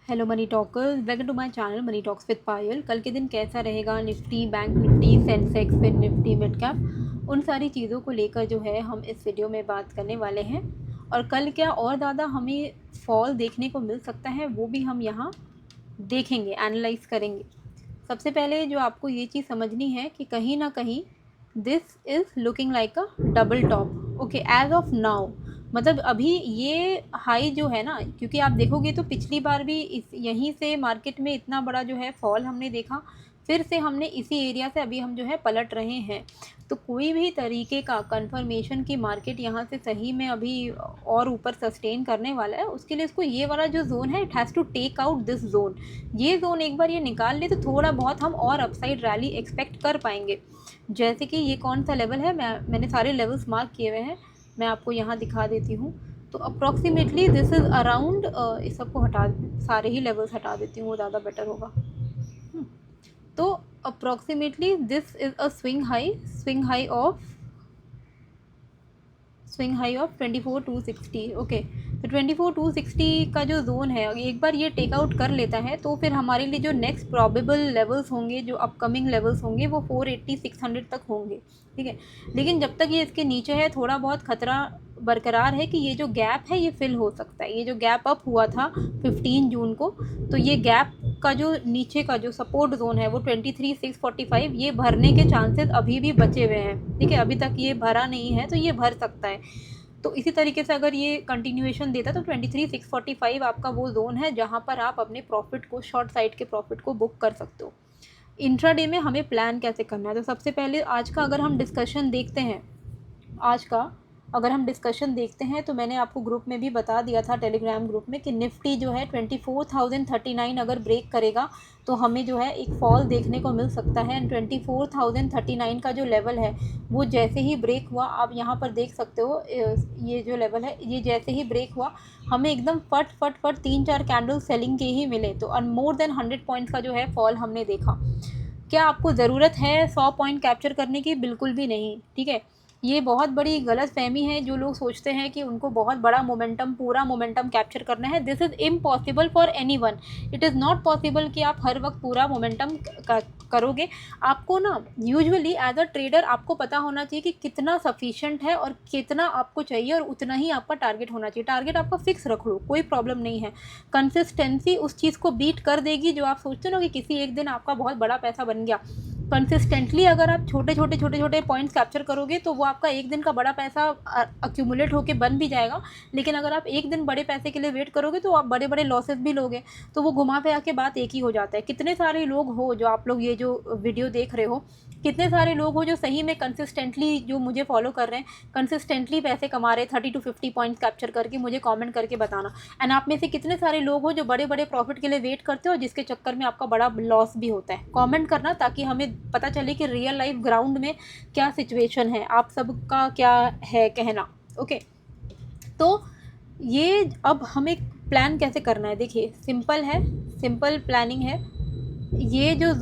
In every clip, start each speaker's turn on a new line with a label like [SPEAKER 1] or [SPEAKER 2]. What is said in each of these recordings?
[SPEAKER 1] Hello money talkers, welcome to my channel money talks with Payal. कल के दिन कैसा रहेगा, निफ्टी, बैंक निफ्टी, सेंसेक्स, फिर निफ्टी, मिड कैप, उन सारी चीज़ों को लेकर जो है हम इस वीडियो में बात करने वाले हैं। और कल क्या और ज़्यादा हमें फॉल देखने को मिल सकता है वो भी हम यहाँ देखेंगे, एनालाइज करेंगे। सबसे पहले जो आपको ये चीज़ समझनी है कि कहीं ना कहीं this is looking like a double top. Okay, as of now मतलब अभी ये हाई जो है ना, क्योंकि आप देखोगे तो पिछली बार भी इस यहीं से मार्केट में इतना बड़ा जो है फॉल हमने देखा, फिर से हमने इसी एरिया से अभी हम जो है पलट रहे हैं। तो कोई भी तरीके का कंफर्मेशन की मार्केट यहाँ से सही में अभी और ऊपर सस्टेन करने वाला है, उसके लिए इसको ये वाला जो जोन है, it has to take out this zone. ये जोन एक बार ये निकाल ले तो थोड़ा बहुत हम और अपसाइड रैली एक्सपेक्ट कर पाएंगे। जैसे कि ये कौन सा लेवल है, मैंने सारे लेवल्स मार्क किए हुए हैं, मैं आपको यहाँ दिखा देती हूँ। तो अप्रॉक्सीमेटली दिस इज़ अराउंड, इस सबको हटा, सारे ही लेवल्स हटा देती हूँ, वो ज़्यादा बेटर होगा। तो approximately this is a swing high of 24,260। Okay, तो 24,260 का जो जोन है, एक बार ये टेक आउट कर लेता है तो फिर हमारे लिए जो नेक्स्ट प्रॉबेबल लेवल्स होंगे, जो अपकमिंग लेवल्स होंगे, वो 480-600 तक होंगे। ठीक है, लेकिन जब तक ये इसके नीचे है थोड़ा बहुत खतरा बरकरार है कि ये जो गैप है ये फिल हो सकता है। ये जो गैप अप हुआ था 15 जून को, तो ये गैप का जो नीचे का जो सपोर्ट जोन है वो 23,645, ये भरने के चांसेस अभी भी बचे हुए हैं। ठीक है, अभी तक ये भरा नहीं है तो ये भर सकता है। तो इसी तरीके से अगर ये कंटिन्यूएशन देता तो 23,645 आपका वो जोन है जहाँ पर आप अपने प्रॉफिट को, शॉर्ट साइड के प्रॉफिट को बुक कर सकते हो। इंट्राडे में हमें प्लान कैसे करना है, तो सबसे पहले आज का अगर हम डिस्कशन देखते हैं, तो मैंने आपको ग्रुप में भी बता दिया था, टेलीग्राम ग्रुप में, कि निफ्टी जो है 24,039 अगर ब्रेक करेगा तो हमें जो है एक फॉल देखने को मिल सकता है। एंड 24,039 का जो लेवल है वो जैसे ही ब्रेक हुआ, आप यहाँ पर देख सकते हो, ये जो लेवल है ये जैसे ही ब्रेक हुआ हमें एकदम फट 3-4 कैंडल सेलिंग के ही मिले। तो मोर देन 100 पॉइंट्स का जो है फॉल हमने देखा। क्या आपको ज़रूरत है 100 पॉइंट कैप्चर करने की? बिल्कुल भी नहीं। ठीक है, ये बहुत बड़ी गलत फहमी है जो लोग सोचते हैं कि उनको बहुत बड़ा मोमेंटम, पूरा मोमेंटम कैप्चर करना है। This is impossible for anyone. It is not possible कि आप हर वक्त पूरा मोमेंटम करोगे। आपको ना यूजुअली एज अ ट्रेडर आपको पता होना चाहिए कि कितना सफिशेंट है और कितना आपको चाहिए, और उतना ही आपका टारगेट होना चाहिए। टारगेट आपका फिक्स रख लो, कोई प्रॉब्लम नहीं है। कंसिस्टेंसी उस चीज़ को बीट कर देगी जो आप सोचते हो ना कि किसी एक दिन आपका बहुत बड़ा पैसा बन गया। कंसिस्टेंटली अगर आप छोटे छोटे पॉइंट्स कैप्चर करोगे तो वो आपका एक दिन का बड़ा पैसा अक्यूमुलेट होके बन भी जाएगा। लेकिन अगर आप एक दिन बड़े पैसे के लिए वेट करोगे तो आप बड़े बड़े लॉसेस भी लोगे। तो वो घुमा फिरा के बात एक ही हो जाता है। कितने सारे लोग हो जो आप लोग ये जो वीडियो देख रहे हो, कितने सारे लोग हो जो सही में कंसिस्टेंटली जो मुझे फॉलो कर रहे हैं, कंसिस्टेंटली पैसे कमा रहे 30-50 पॉइंट्स कैप्चर करके, मुझे कमेंट करके बताना। एंड आप में से कितने सारे लोग हो जो बड़े बड़े प्रॉफिट के लिए वेट करते हो, जिसके चक्कर में आपका बड़ा लॉस भी होता है। कमेंट करना ताकि हमें पता चले कि रियल लाइफ ग्राउंड में क्या सिचुएशन है, आप सबका क्या है कहना। ओके, तो ये अब हमें प्लान कैसे करना है, देखिए सिंपल है, सिंपल प्लानिंग है। ये जो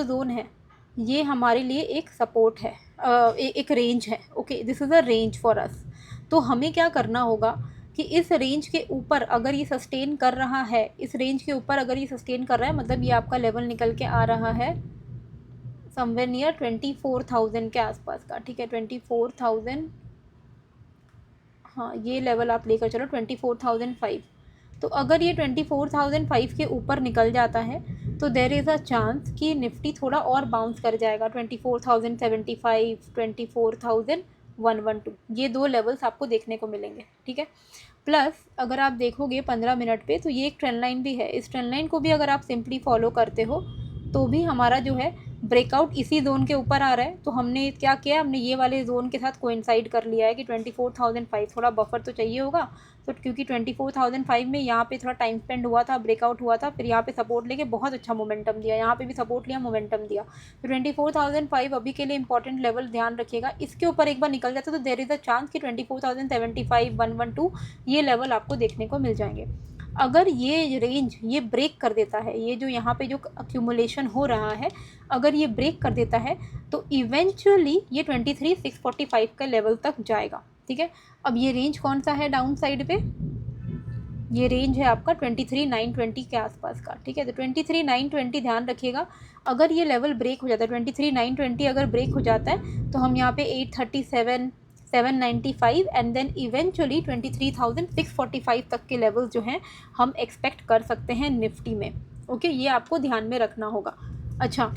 [SPEAKER 1] जोन है, ये हमारे लिए एक सपोर्ट है, एक रेंज है। Okay, this is a range for us. तो हमें क्या करना होगा कि इस रेंज के ऊपर अगर ये सस्टेन कर रहा है, इस रेंज के ऊपर अगर ये सस्टेन कर रहा है, मतलब ये आपका लेवल निकल के आ रहा है समवेयर नियर 24,000 के आसपास का। ठीक है, 24,000, हाँ ये लेवल आप लेकर चलो 24,005। तो अगर ये 24,005 के ऊपर निकल जाता है तो देर इज़ अ चांस कि निफ्टी थोड़ा और बाउंस कर जाएगा 24,075, 24,112, ये दो लेवल्स आपको देखने को मिलेंगे। ठीक है, प्लस अगर आप देखोगे 15 मिनट पे तो ये एक ट्रेंड लाइन भी है। इस ट्रेंड लाइन को भी अगर आप सिंपली फॉलो करते हो तो भी हमारा जो है ब्रेकआउट इसी जोन के ऊपर आ रहा है। तो हमने क्या किया, हमने ये वाले जोन के साथ कोइंसाइड कर लिया है कि 24,005, थोड़ा बफर तो चाहिए होगा। तो क्योंकि 24,005 में यहाँ पे थोड़ा टाइम स्पेंड हुआ था, ब्रेकआउट हुआ था, फिर यहाँ पे सपोर्ट लेके बहुत अच्छा मोमेंटम दिया, यहाँ पे भी सपोर्ट लिया, मोमेंटम दिया। तो 24,005 अभी के लिए इंपॉर्टेंट लेवल, ध्यान रखिएगा। इसके ऊपर एक बार निकल जाता तो देर इज़ अ चांस कि 24,075, 112 ये लेवल आपको देखने को मिल जाएंगे। अगर ये रेंज ये ब्रेक कर देता है, ये जो यहाँ पे जो अक्यूमुलेशन हो रहा है, अगर ये ब्रेक कर देता है तो इवेंचुअली ये 23,645 का लेवल तक जाएगा। ठीक है, अब ये रेंज कौन सा है डाउन साइड पे, ये रेंज है आपका 23,920 के आसपास का, ठीक है। तो 23,920 ध्यान रखिएगा, अगर ये लेवल ब्रेक हो जाता है 23,920 अगर ब्रेक हो जाता है तो हम यहाँ पे 837, 795 एंड देन इवेंचुअली 23,645 तक के लेवल्स जो हैं हम एक्सपेक्ट कर सकते हैं निफ्टी में। ओके, ये आपको ध्यान में रखना होगा। अच्छा,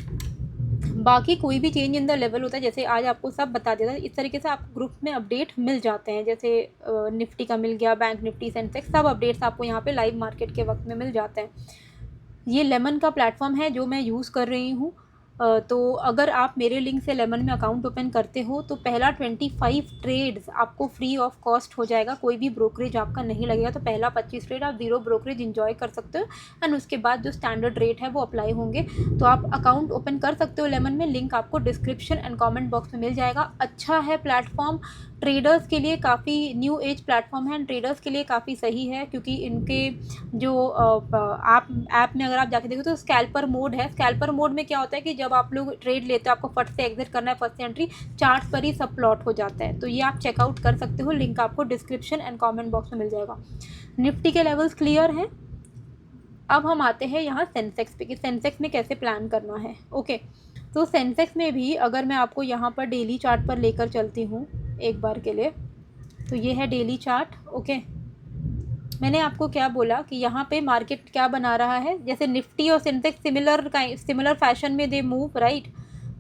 [SPEAKER 1] बाकी कोई भी चेंज इन द लेवल होता है, जैसे आज आपको सब बता दिया था, इस तरीके से आपको ग्रुप में अपडेट मिल जाते हैं, जैसे निफ्टी का मिल गया, बैंक निफ्टी, सेंसेक्स, सब अपडेट्स आपको यहाँ पे लाइव मार्केट के वक्त में मिल जाते हैं। ये लेमन का प्लेटफॉर्म है जो मैं यूज़ कर रही हूँ। तो अगर आप मेरे लिंक से लेमन में अकाउंट ओपन करते हो तो पहला 25 ट्रेड्स आपको फ्री ऑफ कॉस्ट हो जाएगा, कोई भी ब्रोकरेज आपका नहीं लगेगा। तो पहला 25 ट्रेड आप ज़ीरो ब्रोकरेज इंजॉय कर सकते हो एंड उसके बाद जो स्टैंडर्ड रेट है वो अप्लाई होंगे। तो आप अकाउंट ओपन कर सकते हो लेमन में, लिंक आपको डिस्क्रिप्शन एंड कॉमेंट बॉक्स में मिल जाएगा। अच्छा है प्लेटफॉर्म, ट्रेडर्स के लिए काफ़ी न्यू एज प्लेटफॉर्म है एंड ट्रेडर्स के लिए काफ़ी सही है, क्योंकि इनके जो ऐप में अगर आप जाके देखो तो स्कैल्पर मोड है। स्कैल्पर मोड में क्या होता है कि जब आप लोग ट्रेड लेते हो, आपको फट से एग्जिट करना है, फर्स्ट से एंट्री, चार्ट्स पर ही सब प्लॉट हो जाता है। तो ये आप चेकआउट कर सकते हो, लिंक आपको डिस्क्रिप्शन एंड कॉमेंट बॉक्स में मिल जाएगा। निफ्टी के लेवल्स क्लियर हैं। अब हम आते हैं यहाँ सेंसेक्स पे कि सेंसेक्स में कैसे प्लान करना है। ओके, तो सेंसेक्स में भी अगर मैं आपको यहाँ पर डेली चार्ट पर लेकर चलती हूँ एक बार के लिए, तो ये है डेली चार्ट। ओके, मैंने आपको क्या बोला कि यहाँ पे मार्केट क्या बना रहा है, जैसे निफ्टी और सेंसेक्स सिमिलर फैशन में दे मूव, राइट।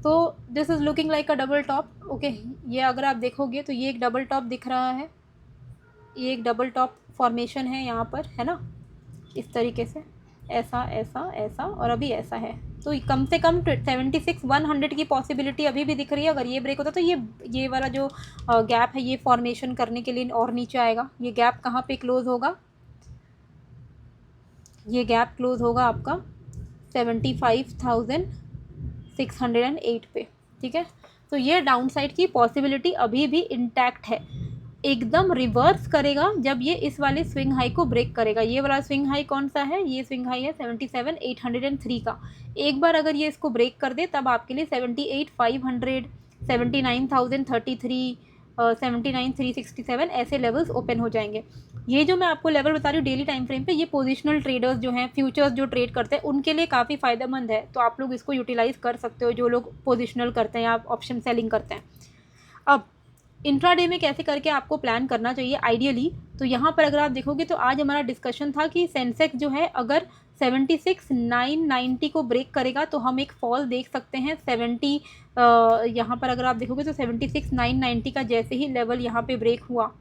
[SPEAKER 1] तो this is looking like a double top. Okay, ये अगर आप देखोगे तो ये एक डबल टॉप दिख रहा है, ये एक डबल टॉप फॉर्मेशन है यहाँ पर, है ना, इस तरीके से, ऐसा ऐसा ऐसा और अभी ऐसा है। तो कम से कम 76,100 की पॉसिबिलिटी अभी भी दिख रही है। अगर ये ब्रेक होता तो ये वाला जो गैप है ये फॉर्मेशन करने के लिए और नीचे आएगा। ये गैप कहाँ पे क्लोज होगा, ये गैप क्लोज होगा आपका 75,608 पे, ठीक है। तो ये डाउन साइड की पॉसिबिलिटी अभी भी इंटैक्ट है। एकदम रिवर्स करेगा जब ये इस वाले स्विंग हाई को ब्रेक करेगा। ये वाला स्विंग हाई कौन सा है, ये स्विंग हाई है 77,803 का। एक बार अगर ये इसको ब्रेक कर दे तब आपके लिए 78,500, 79,033, 79,367 ऐसे लेवल्स ओपन हो जाएंगे। ये जो मैं आपको लेवल बता रही हूँ डेली टाइम फ्रेम पे, ये पोजिशनल ट्रेडर्स जो हैं, फ्यूचर्स जो ट्रेड करते हैं, उनके लिए काफ़ी फ़ायदेमंद है। तो आप लोग इसको यूटिलाइज़ कर सकते हो, जो लोग पोजिशनल करते हैं या ऑप्शन सेलिंग करते हैं। अब इंट्राडे में कैसे करके आपको प्लान करना चाहिए आइडियली, तो यहाँ पर अगर आप देखोगे तो आज हमारा डिस्कशन था कि सेंसेक्स जो है अगर 76,990 को ब्रेक करेगा तो हम एक फॉल देख सकते हैं 70, यहाँ पर अगर आप देखोगे तो 76,990 का जैसे ही लेवल यहाँ पे ब्रेक हुआ,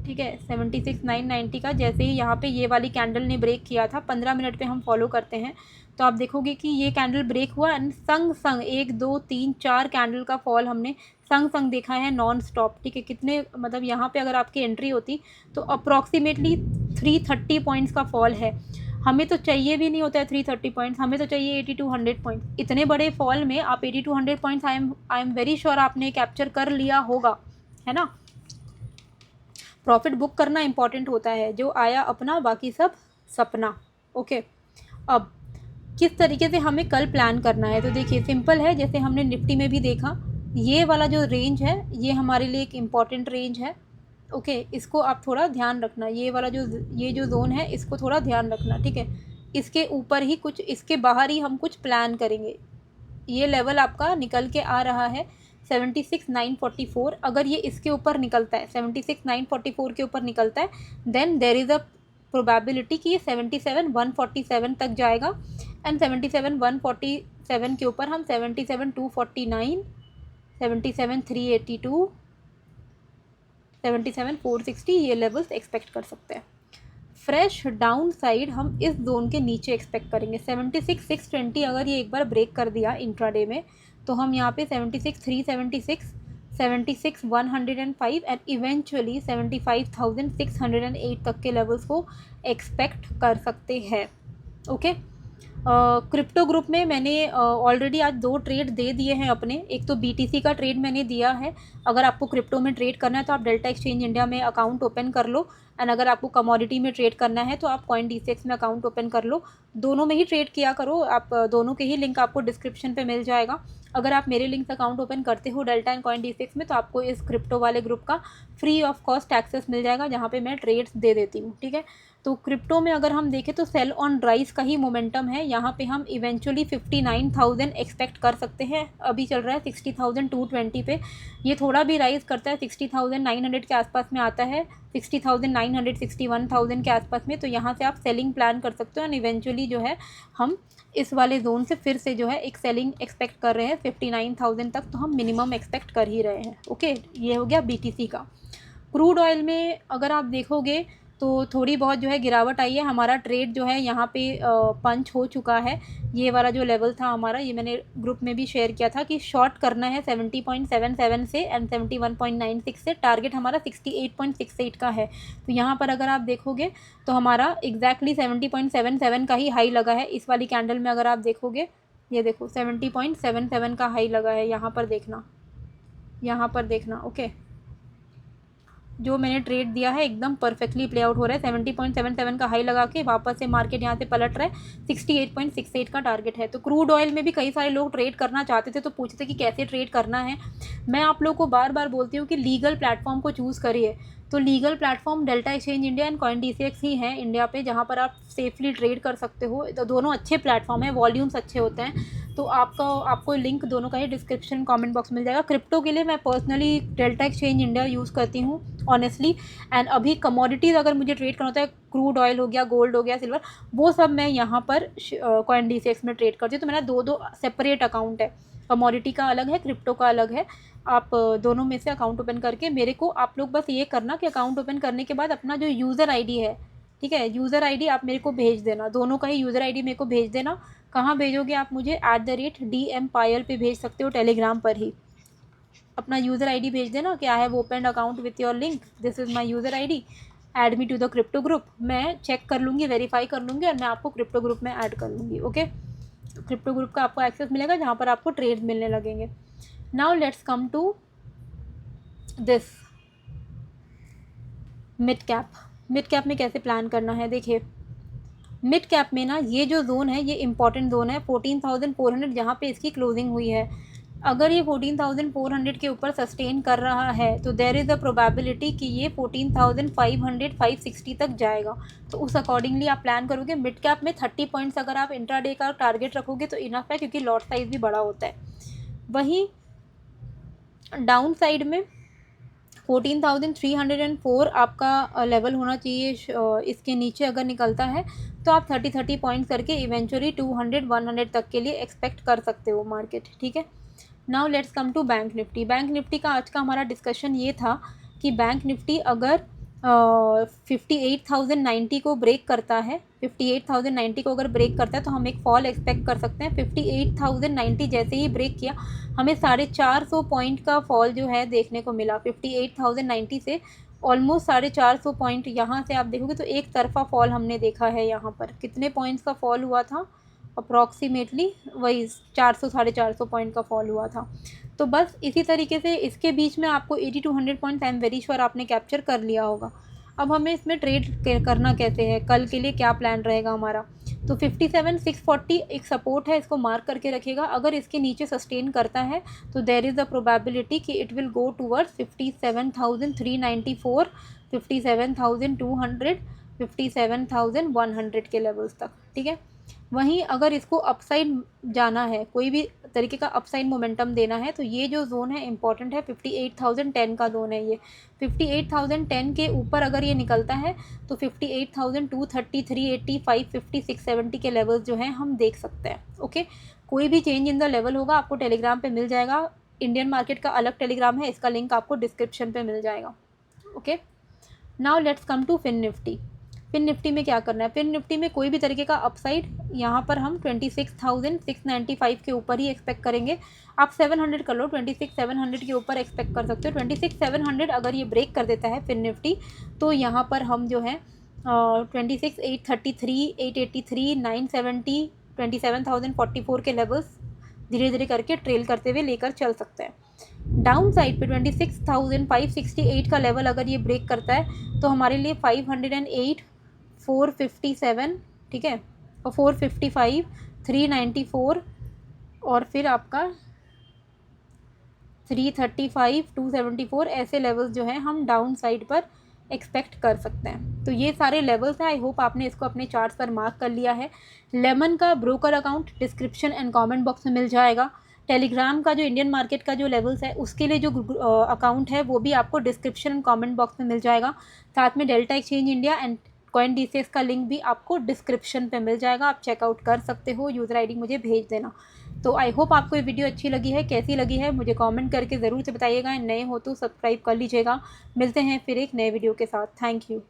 [SPEAKER 1] ठीक है, 76,990 का जैसे ही यहाँ पे ये वाली कैंडल ने ब्रेक किया था, 15 मिनट पे हम फॉलो करते हैं तो आप देखोगे कि ये कैंडल ब्रेक हुआ एंड संग 1 2 3 4 कैंडल का फॉल हमने संग देखा है नॉन स्टॉप, ठीक है। कितने, मतलब यहाँ पे अगर आपकी एंट्री होती तो अप्रॉक्सीमेटली 330 पॉइंट्स का फॉल है। हमें तो चाहिए भी नहीं होता है 330 पॉइंट्स, हमें तो चाहिए 80-100 पॉइंट्स। इतने बड़े फॉल में आप 80-100 points I am very sure आपने कैप्चर कर लिया होगा, है ना। प्रॉफिट बुक करना इंपॉर्टेंट होता है, जो आया अपना बाकी सब सपना। ओके, अब किस तरीके से हमें कल प्लान करना है, तो देखिए सिंपल है, जैसे हमने निफ्टी में भी देखा, ये वाला जो रेंज है ये हमारे लिए एक इम्पॉर्टेंट रेंज है। ओके, इसको आप थोड़ा ध्यान रखना, ये वाला ये जो जोन है इसको थोड़ा ध्यान रखना, ठीक है। इसके ऊपर ही कुछ, इसके बाहर ही हम कुछ प्लान करेंगे। ये लेवल आपका निकल के आ रहा है 76,944, अगर ये इसके ऊपर निकलता है, 76,944 के ऊपर निकलता है, then there is a probability कि ये 77,147 तक जाएगा एंड 77,147 के ऊपर हम 77,249, 77,382, 77,460 ये लेवल्स एक्सपेक्ट कर सकते हैं। फ्रेश डाउन साइड हम इस जोन के नीचे एक्सपेक्ट करेंगे 76,620। अगर ये एक बार ब्रेक कर दिया इंट्राडे में तो हम यहाँ पे 76,376, 76,105 एंड इवेंचुअली 75,608 तक के लेवल्स को एक्सपेक्ट कर सकते हैं। ओके, क्रिप्टो ग्रुप में मैंने ऑलरेडी आज 2 ट्रेड दे दिए हैं अपने। एक तो बीटीसी का ट्रेड मैंने दिया है। अगर आपको क्रिप्टो में ट्रेड करना है तो आप डेल्टा एक्सचेंज इंडिया में अकाउंट ओपन कर लो, एंड अगर आपको कमोडिटी में ट्रेड करना है तो आप कॉइन डीसीएक्स में अकाउंट ओपन कर लो। दोनों में ही ट्रेड किया करो आप, दोनों के ही लिंक आपको डिस्क्रिप्शन पे मिल जाएगा। अगर आप मेरे लिंक से अकाउंट ओपन करते हो डेल्टा एंड कॉइन डीसीएक्स में, तो आपको इस क्रिप्टो वाले ग्रुप का फ्री ऑफ कॉस्ट एक्सेस मिल जाएगा, जहाँ पे मैं ट्रेड्स दे देती हूँ, ठीक है। तो क्रिप्टो में अगर हम देखें तो सेल ऑन राइज का ही मोमेंटम है। यहाँ पे हम इवेंचुअली 59,000 एक्सपेक्ट कर सकते हैं। अभी चल रहा है 60,220 पे। ये थोड़ा भी राइज करता है 60,900 के आसपास में आता है, 60,900 61,000 के आसपास में, तो यहाँ से आप सेलिंग प्लान कर सकते हो। एंड इवेंचुअली जो है हम इस वाले जोन से फिर से जो है एक सेलिंग एक्सपेक्ट कर रहे हैं 59,000 तक, तो हम मिनिमम एक्सपेक्ट कर ही रहे हैं। ओके, ये हो गया बीटीसी का। क्रूड ऑयल में अगर आप देखोगे तो थोड़ी बहुत जो है गिरावट आई है। हमारा ट्रेड जो है यहाँ पे पंच हो चुका है। ये वाला जो लेवल था हमारा, ये मैंने ग्रुप में भी शेयर किया था कि शॉर्ट करना है 70.77 से एंड 71.96 से। टारगेट हमारा 68.68 का है। तो यहाँ पर अगर आप देखोगे तो हमारा एग्जैक्टली 70.77 का ही हाई लगा है। इस वाली कैंडल में अगर आप देखोगे, ये देखो 70.77 का हाई लगा है। यहाँ पर देखना, यहाँ पर देखना। ओके, जो मैंने ट्रेड दिया है एकदम परफेक्टली प्ले आउट हो रहा है। 70.77 का हाई लगा के वापस से मार्केट यहाँ से पलट रहा है। 68.68 का टारगेट है। तो क्रूड ऑयल में भी कई सारे लोग ट्रेड करना चाहते थे, तो पूछते कि कैसे ट्रेड करना है। मैं आप लोग को बार बार बोलती हूँ कि लीगल प्लेटफॉर्म को चूज़ करिए। तो legal platform delta exchange India and CoinDCX ही हैं इंडिया पे, जहाँ पर आप सेफली ट्रेड कर सकते हो। तो दोनों अच्छे प्लेटफॉर्म हैं, वॉल्यूम्स अच्छे होते हैं। तो आपको लिंक दोनों का ही डिस्क्रिप्शन कमेंट बॉक्स मिल जाएगा। क्रिप्टो के लिए मैं personally delta exchange India use करती हूँ ऑनेस्टली। एंड अभी कमोडिटीज़ अगर मुझे ट्रेड करना होता है, क्रूड ऑयल हो गया, गोल्ड हो गया, सिल्वर, वो सब मैं यहाँ पर कॉइन डीसीएक्स में ट्रेड करती हूँ। तो मेरा दो सेपरेट अकाउंट है, कमोडिटी का अलग है, क्रिप्टो का अलग है। आप दोनों में से अकाउंट ओपन करके मेरे को, आप लोग बस ये करना कि अकाउंट ओपन करने के बाद अपना जो यूज़र आईडी है, ठीक है, यूज़र आईडी आप मेरे को भेज देना। दोनों का ही यूज़र आईडी मेरे को भेज देना। कहाँ भेजोगे आप मुझे? @DM पायल पे भेज सकते हो, टेलीग्राम पर ही अपना यूज़र आईडी भेज देना कि I have opened account with your link, this is my user ID, add me to the crypto group. मैं चेक कर लूँगी, वेरीफाई कर लूँगी और मैं आपको क्रिप्टो ग्रुप में ऐड कर लूँगी। ओके, क्रिप्टो ग्रुप का आपको एक्सेस मिलेगा जहाँ पर आपको ट्रेड मिलने लगेंगे। Now let's come to this mid cap. Mid cap में कैसे प्लान करना है? देखिए, मिड कैप में ना ये जो जोन है ये इंपॉर्टेंट जोन है, 14,400 जहाँ पे इसकी क्लोजिंग हुई है। अगर ये 14,400 के ऊपर सस्टेन कर रहा है तो देयर इज़ अ प्रोबेबिलिटी कि ये 14,500 560 तक जाएगा। तो उस अकॉर्डिंगली आप प्लान करोगे। मिड कैप में 30 पॉइंट्स अगर आप इंट्राडे का टारगेट रखोगे तो इनफ है, क्योंकि लॉट साइज भी बड़ा होता है। वहीं डाउन साइड में 14,304 आपका लेवल होना चाहिए। इसके नीचे अगर निकलता है तो आप 30 पॉइंट्स करके इवेंचुअली 200 100 तक के लिए एक्सपेक्ट कर सकते हो मार्केट, ठीक है। Now let's come to Bank Nifty. Bank Nifty का आज का हमारा डिस्कशन ये था कि बैंक निफ्टी अगर 58,090 को ब्रेक करता है, 58,090 को अगर ब्रेक करता है तो हम एक फॉल एक्सपेक्ट कर सकते हैं। 58,090 जैसे ही ब्रेक किया, हमें 450 पॉइंट का फॉल जो है देखने को मिला। 58,090 से ऑलमोस्ट 450 पॉइंट यहाँ से आप देखोगे तो एक तरफा फॉल हमने देखा है। यहाँ पर कितने पॉइंट्स का फॉल हुआ था? अप्रॉक्सीमेटली वही 400 450 पॉइंट का फॉल हुआ था। तो बस इसी तरीके से इसके बीच में आपको 80 to 100 points, I am very sure आपने कैप्चर कर लिया होगा। अब हमें इसमें ट्रेड करना कैसे है, कल के लिए क्या प्लान रहेगा हमारा? तो 57,640 एक सपोर्ट है, इसको मार्क करके रखिएगा। अगर इसके नीचे सस्टेन करता है तो देयर इज़ अ प्रोबेबिलिटी कि इट विल गो टूवर्ड्स 57,394, 57,200, 57,100 के लेवल्स तक, ठीक है। वहीं अगर इसको अपसाइड जाना है, कोई भी तरीके का अपसाइड मोमेंटम देना है, तो ये जो जोन है इंपॉर्टेंट है, 58,010 का जोन है। ये 58,010 के ऊपर अगर ये निकलता है तो 58,230, 380, 550, 670 के लेवल्स जो हैं हम देख सकते हैं। ओके, कोई भी चेंज इन द लेवल होगा आपको टेलीग्राम पे मिल जाएगा। इंडियन मार्केट का अलग टेलीग्राम है, इसका लिंक आपको डिस्क्रिप्शन पे मिल जाएगा। Okay, now let's come to Fin Nifty. Fin Nifty में क्या करना है? फिन निफ्टी में कोई भी तरीके का अपसाइड यहाँ पर हम 26,695 के ऊपर ही एक्सपेक्ट करेंगे। आप 700 कर लो, 26,700 के ऊपर एक्सपेक्ट कर सकते हो। 26,700 अगर ये ब्रेक कर देता है फिन निफ्टी तो यहाँ पर हम जो है 26,833, 883, 970, 27,044 के लेवल्स धीरे धीरे करके ट्रेल करते हुए लेकर चल सकते हैं। डाउन साइड पे 26,568 का लेवल अगर ये ब्रेक करता है तो हमारे लिए 508, 457, ठीक है, और 455, 394 और फिर आपका 335, 274 ऐसे लेवल्स जो हैं हम डाउन साइड पर एक्सपेक्ट कर सकते हैं। तो ये सारे लेवल्स हैं। आई होप आपने इसको अपने चार्ट्स पर मार्क कर लिया है। लेमन का broker account description and comment box में मिल जाएगा। टेलीग्राम का जो इंडियन मार्केट का जो लेवल्स है उसके लिए जो अकाउंट है वो भी आपको डिस्क्रिप्शन एंड कमेंट बॉक्स में मिल जाएगा। साथ में delta exchange India and CoinDCX का लिंक भी आपको डिस्क्रिप्शन पे मिल जाएगा, आप चेकआउट कर सकते हो। यूज़र आईडी मुझे भेज देना। तो आई होप आपको ये वीडियो अच्छी लगी है। कैसी लगी है मुझे कमेंट करके ज़रूर से बताइएगा। नए हो तो सब्सक्राइब कर लीजिएगा। मिलते हैं फिर एक नए वीडियो के साथ। Thank you.